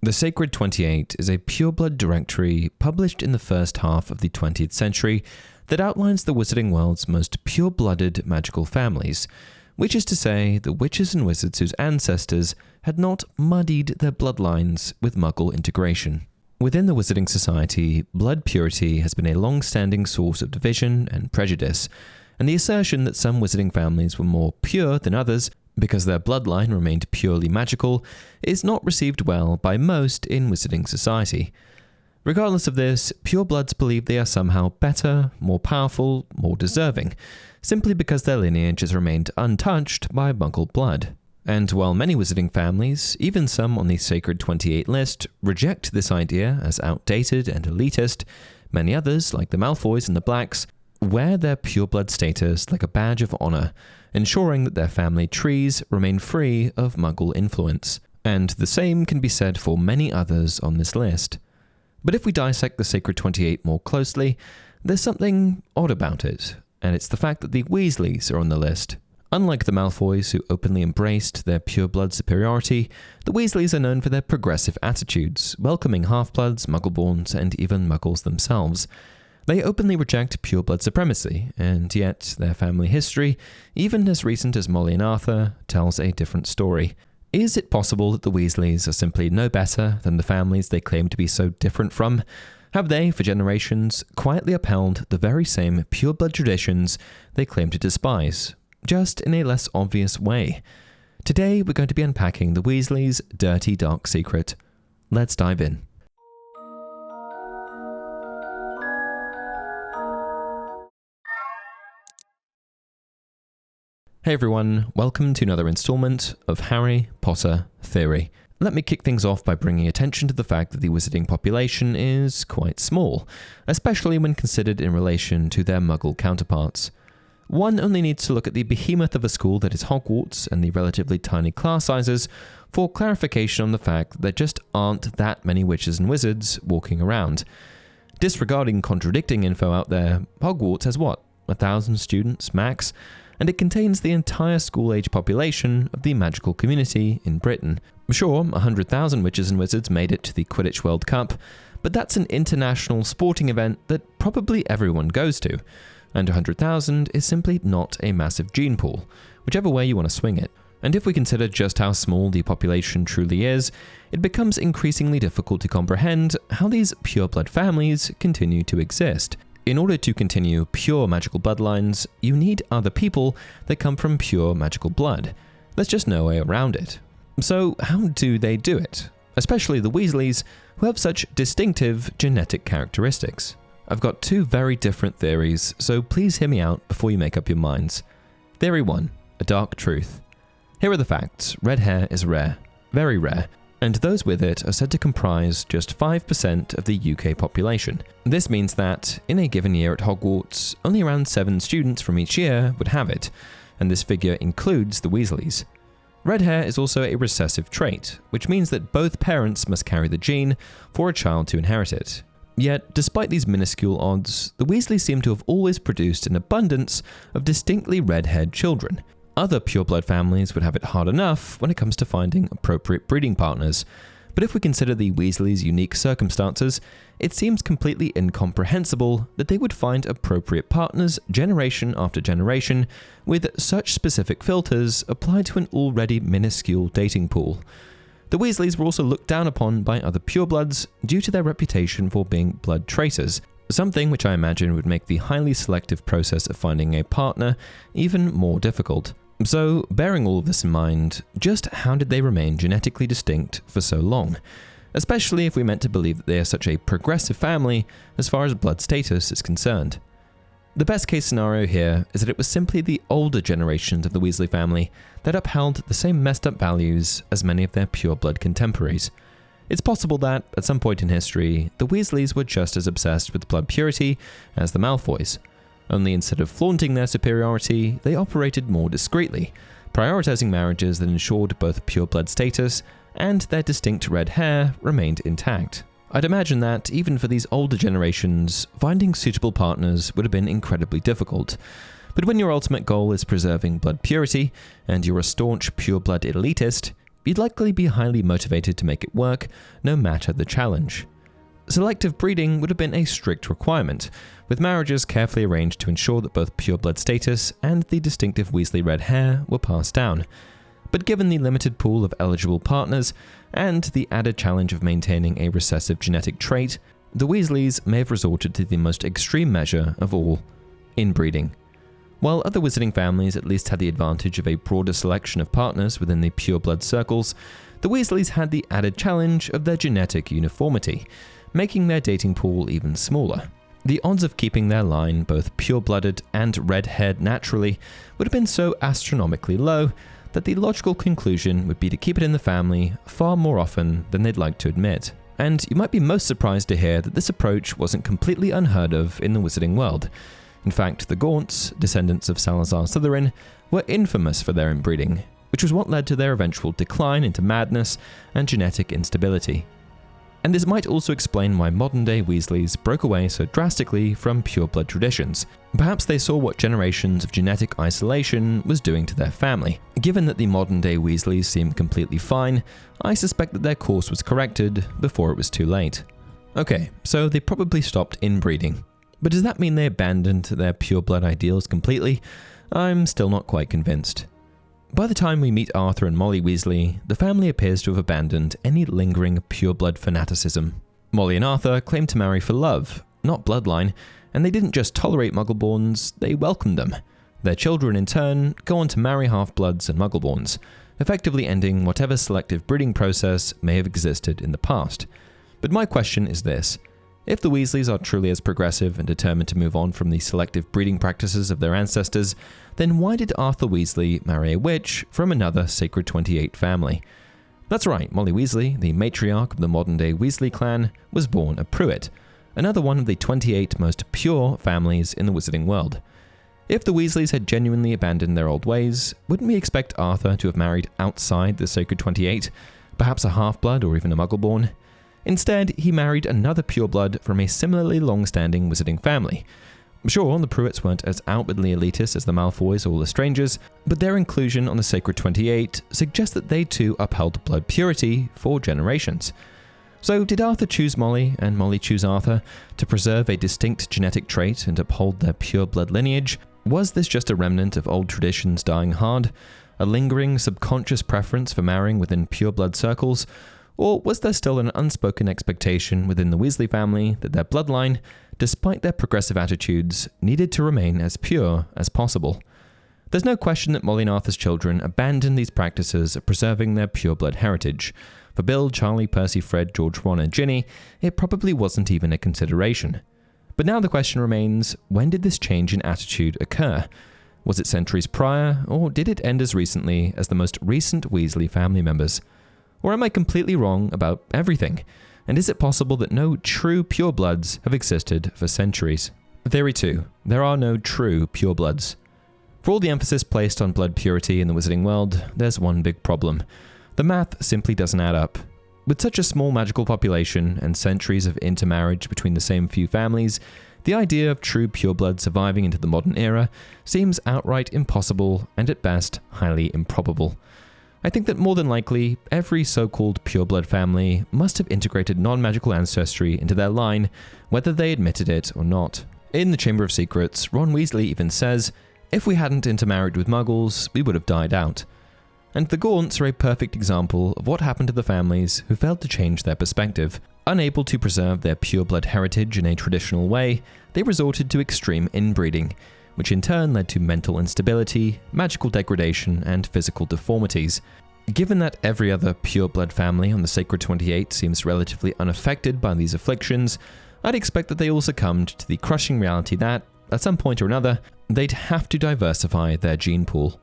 The Sacred 28 is a pureblood directory published in the first half of the 20th century that outlines the wizarding world's most pure-blooded magical families, which is to say, the witches and wizards whose ancestors had not muddied their bloodlines with Muggle integration. Within the Wizarding Society, blood purity has been a long-standing source of division and prejudice, and the assertion that some wizarding families were more pure than others because their bloodline remained purely magical is not received well by most in Wizarding Society. Regardless of this, purebloods believe they are somehow better, more powerful, more deserving, simply because their lineage has remained untouched by Muggle blood. And while many wizarding families, even some on the Sacred 28 list, reject this idea as outdated and elitist, many others, like the Malfoys and the Blacks, wear their pureblood status like a badge of honor, ensuring that their family trees remain free of Muggle influence. And the same can be said for many others on this list. But if we dissect the Sacred 28 more closely, there's something odd about it, and it's the fact that the Weasleys are on the list. Unlike the Malfoys, who openly embraced their pureblood superiority, the Weasleys are known for their progressive attitudes, welcoming half-bloods, Muggleborns, and even Muggles themselves. They openly reject pureblood supremacy, and yet their family history, even as recent as Molly and Arthur, tells a different story. Is it possible that the Weasleys are simply no better than the families they claim to be so different from? Have they, for generations, quietly upheld the very same pureblood traditions they claim to despise, just in a less obvious way? Today, we're going to be unpacking the Weasleys' dirty, dark secret. Let's dive in. Hey everyone, welcome to another installment of Harry Potter Theory. Let me kick things off by bringing attention to the fact that the wizarding population is quite small, especially when considered in relation to their Muggle counterparts. One only needs to look at the behemoth of a school that is Hogwarts and the relatively tiny class sizes for clarification on the fact that there just aren't that many witches and wizards walking around. Disregarding contradicting info out there, Hogwarts has 1,000 students max? And it contains the entire school-age population of the magical community in Britain. Sure, 100,000 witches and wizards made it to the Quidditch World Cup, but that's an international sporting event that probably everyone goes to, and 100,000 is simply not a massive gene pool, whichever way you want to swing it. And if we consider just how small the population truly is, it becomes increasingly difficult to comprehend how these pureblood families continue to exist. In order to continue pure magical bloodlines, you need other people that come from pure magical blood. There's just no way around it. So how do they do it? Especially the Weasleys, who have such distinctive genetic characteristics. I've got two very different theories, so please hear me out before you make up your minds. Theory 1, a dark truth. Here are the facts. Red hair is rare, very rare, and those with it are said to comprise just 5% of the UK population. This means that, in a given year at Hogwarts, only around 7 students from each year would have it, and this figure includes the Weasleys. Red hair is also a recessive trait, which means that both parents must carry the gene for a child to inherit it. Yet, despite these minuscule odds, the Weasleys seem to have always produced an abundance of distinctly red-haired children. Other pureblood families would have it hard enough when it comes to finding appropriate breeding partners, but if we consider the Weasleys' unique circumstances, it seems completely incomprehensible that they would find appropriate partners generation after generation with such specific filters applied to an already minuscule dating pool. The Weasleys were also looked down upon by other purebloods due to their reputation for being blood traitors, something which I imagine would make the highly selective process of finding a partner even more difficult. So, bearing all of this in mind, just how did they remain genetically distinct for so long? Especially if we meant to believe that they are such a progressive family as far as blood status is concerned. The best case scenario here is that it was simply the older generations of the Weasley family that upheld the same messed up values as many of their pure-blood contemporaries. It's possible that, at some point in history, the Weasleys were just as obsessed with blood purity as the Malfoys. Only instead of flaunting their superiority, they operated more discreetly, prioritizing marriages that ensured both pure-blood status and their distinct red hair remained intact. I'd imagine that, even for these older generations, finding suitable partners would have been incredibly difficult. But when your ultimate goal is preserving blood purity, and you're a staunch pure-blood elitist, you'd likely be highly motivated to make it work, no matter the challenge. Selective breeding would have been a strict requirement, with marriages carefully arranged to ensure that both pureblood status and the distinctive Weasley red hair were passed down. But given the limited pool of eligible partners, and the added challenge of maintaining a recessive genetic trait, the Weasleys may have resorted to the most extreme measure of all, inbreeding. While other wizarding families at least had the advantage of a broader selection of partners within the pureblood circles, the Weasleys had the added challenge of their genetic uniformity, making their dating pool even smaller. The odds of keeping their line both pure-blooded and red-haired naturally would have been so astronomically low that the logical conclusion would be to keep it in the family far more often than they'd like to admit. And you might be most surprised to hear that this approach wasn't completely unheard of in the wizarding world. In fact, the Gaunts, descendants of Salazar Slytherin, were infamous for their inbreeding, which was what led to their eventual decline into madness and genetic instability. And this might also explain why modern-day Weasleys broke away so drastically from pure-blood traditions. Perhaps they saw what generations of genetic isolation was doing to their family. Given that the modern-day Weasleys seem completely fine, I suspect that their course was corrected before it was too late. Okay, so they probably stopped inbreeding. But does that mean they abandoned their pure-blood ideals completely? I'm still not quite convinced. By the time we meet Arthur and Molly Weasley, the family appears to have abandoned any lingering pure-blood fanaticism. Molly and Arthur claim to marry for love, not bloodline, and they didn't just tolerate Muggleborns, they welcomed them. Their children, in turn, go on to marry half-bloods and Muggleborns, effectively ending whatever selective breeding process may have existed in the past. But my question is this: if the Weasleys are truly as progressive and determined to move on from the selective breeding practices of their ancestors, then why did Arthur Weasley marry a witch from another Sacred 28 family? That's right, Molly Weasley, the matriarch of the modern-day Weasley clan, was born a Pruitt, another one of the 28 most pure families in the wizarding world. If the Weasleys had genuinely abandoned their old ways, wouldn't we expect Arthur to have married outside the Sacred 28, perhaps a half-blood or even a Muggleborn? Instead, he married another pureblood from a similarly long-standing wizarding family. Sure, the Pruitts weren't as outwardly elitist as the Malfoys or the Strangers, but their inclusion on the Sacred 28 suggests that they too upheld blood purity for generations. So did Arthur choose Molly and Molly choose Arthur to preserve a distinct genetic trait and uphold their pure blood lineage? Was this just a remnant of old traditions dying hard, a lingering subconscious preference for marrying within pure blood circles? Or was there still an unspoken expectation within the Weasley family that their bloodline, despite their progressive attitudes, needed to remain as pure as possible? There's no question that Molly and Arthur's children abandoned these practices of preserving their pure blood heritage. For Bill, Charlie, Percy, Fred, George, Ron, and Ginny, it probably wasn't even a consideration. But now the question remains, when did this change in attitude occur? Was it centuries prior, or did it end as recently as the most recent Weasley family members? Or am I completely wrong about everything? And is it possible that no true purebloods have existed for centuries? Theory 2. There are no true purebloods. For all the emphasis placed on blood purity in the wizarding world, there's one big problem. The math simply doesn't add up. With such a small magical population and centuries of intermarriage between the same few families, the idea of true pureblood surviving into the modern era seems outright impossible and at best highly improbable. I think that more than likely, every so-called pureblood family must have integrated non-magical ancestry into their line, whether they admitted it or not. In the Chamber of Secrets, Ron Weasley even says, "If we hadn't intermarried with Muggles, we would have died out." And the Gaunts are a perfect example of what happened to the families who failed to change their perspective. Unable to preserve their pureblood heritage in a traditional way, they resorted to extreme inbreeding, which in turn led to mental instability, magical degradation, and physical deformities. Given that every other pureblood family on the Sacred 28 seems relatively unaffected by these afflictions, I'd expect that they all succumbed to the crushing reality that, at some point or another, they'd have to diversify their gene pool.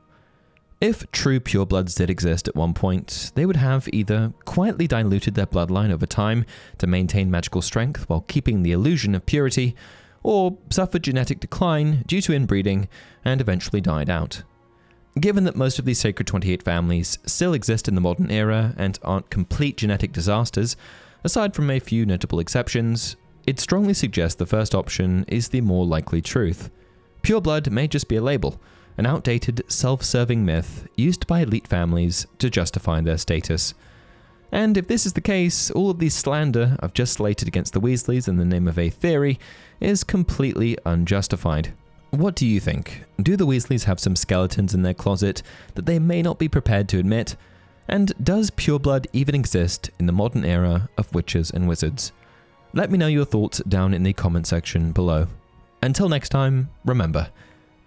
If true purebloods did exist at one point, they would have either quietly diluted their bloodline over time to maintain magical strength while keeping the illusion of purity, or suffered genetic decline due to inbreeding and eventually died out. Given that most of these Sacred 28 families still exist in the modern era and aren't complete genetic disasters, aside from a few notable exceptions, it strongly suggests the first option is the more likely truth. Pureblood may just be a label, an outdated, self-serving myth used by elite families to justify their status. And if this is the case, all of the slander I've just slated against the Weasleys in the name of a theory is completely unjustified. What do you think? Do the Weasleys have some skeletons in their closet that they may not be prepared to admit? And does pureblood even exist in the modern era of witches and wizards? Let me know your thoughts down in the comment section below. Until next time, remember,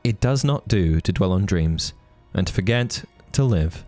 it does not do to dwell on dreams and to forget to live.